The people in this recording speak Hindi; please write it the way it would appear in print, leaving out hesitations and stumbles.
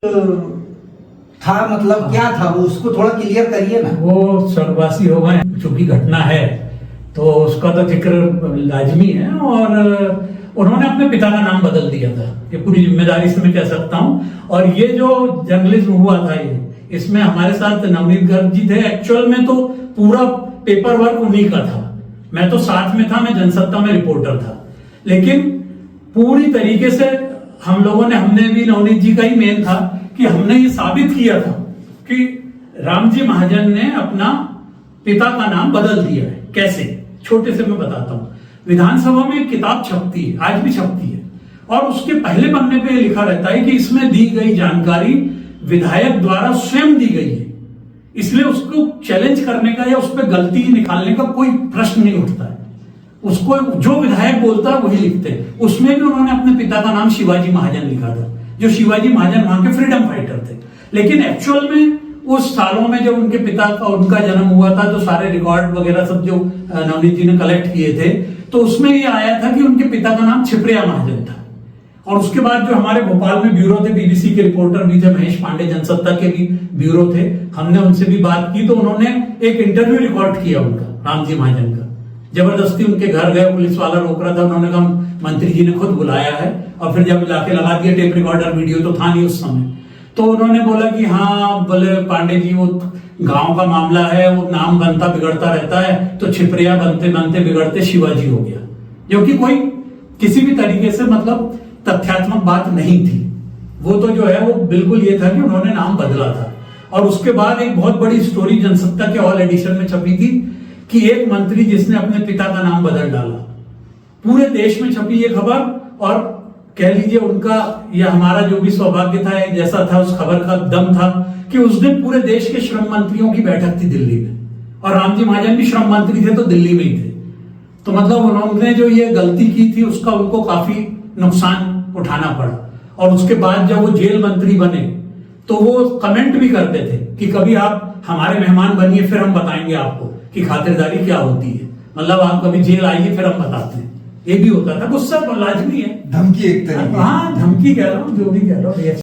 था, मतलब क्या था वो, उसको थोड़ा क्लियर करिए ना। वो स्वर्गवासी हो गए, चूंकि घटना है तो उसका तो जिक्र लाजमी है। और उन्होंने अपने पिता का नाम बदल दिया था, ये पूरी जिम्मेदारी से मैं कह सकता हूँ। और ये जो जर्नलिज्म हुआ था, ये इसमें हमारे साथ नवनीत गर्ग जी थे। एक्चुअल में तो पूरा पेपर वर्क उन्हीं का था, मैं तो साथ में था, मैं जनसत्ता में रिपोर्टर था। लेकिन पूरी तरीके से हम लोगों ने, हमने भी, नवनीत जी का ही मेन था कि हमने ये साबित किया था कि रामजी महाजन ने अपना पिता का नाम बदल दिया है। कैसे, छोटे से मैं बताता हूं। विधानसभा में एक किताब छपती है, आज भी छपती है, और उसके पहले पन्ने पे लिखा रहता है कि इसमें दी गई जानकारी विधायक द्वारा स्वयं दी गई है, इसलिए उसको चैलेंज करने का या उस पर गलती निकालने का कोई प्रश्न नहीं उठता है। उसको जो विधायक बोलता है वही लिखते हैं। उसमें भी उन्होंने अपने पिता का नाम शिवाजी महाजन लिखा था, जो शिवाजी महाजन वहां के फ्रीडम फाइटर थे। लेकिन एक्चुअल में उस सालों में जब उनके पिता का, उनका जन्म हुआ था, तो सारे रिकॉर्ड वगैरह सब जो नवनीत जी ने कलेक्ट किए थे, तो उसमें ये आया था कि उनके पिता का नाम छिपरिया महाजन था। और उसके बाद जो हमारे भोपाल में ब्यूरो थे, बीबीसी के रिपोर्टर भी थे, महेश पांडे जनसत्ता के भी ब्यूरो थे, हमने उनसे भी बात की, तो उन्होंने एक इंटरव्यू रिकॉर्ड किया उनका, रामजी महाजन का। जबरदस्ती उनके घर गए, पुलिस वाला रोक रहा था, उन्होंने कहा मंत्री जी ने खुद बुलाया है, और फिर जब लाके लगा दिया टेप रिकॉर्डर, वीडियो तो था नहीं उस समय, तो उन्होंने बोला कि हाँ, बोले पांडे जी वो गांव का मामला है, वो नाम बनता बिगड़ता रहता है, तो छिपरिया बनते बनते बिगड़ते शिवाजी हो गया, जो कि कोई किसी भी तरीके से मतलब तथ्यात्मक बात नहीं थी। वो तो जो है वो बिल्कुल ये था कि उन्होंने नाम बदला था। और उसके बाद एक बहुत बड़ी स्टोरी जनसत्ता के ऑल एडिशन में छपी थी कि एक मंत्री जिसने अपने पिता का नाम बदल डाला, पूरे देश में छपी ये खबर। और कह लीजिए उनका या हमारा जो भी सौभाग्य था, जैसा था उस खबर का दम था कि उस दिन पूरे देश के श्रम मंत्रियों की बैठक थी दिल्ली में, और रामजी महाजन भी श्रम मंत्री थे तो दिल्ली में ही थे। तो मतलब उन्होंने जो ये गलती की थी उसका उनको काफी नुकसान उठाना पड़ा। और उसके बाद जब वो जेल मंत्री बने तो वो कमेंट भी करते थे कि कभी आप हमारे मेहमान बनिए, फिर हम बताएंगे आपको कि खातिरदारी क्या होती है, मतलब आप कभी जेल आइए फिर हम बताते हैं। ये भी होता था, गुस्सा लाजमी है, धमकी एक तरीके। हाँ, धमकी कह रहा हूँ, जो भी कह रहा हूँ।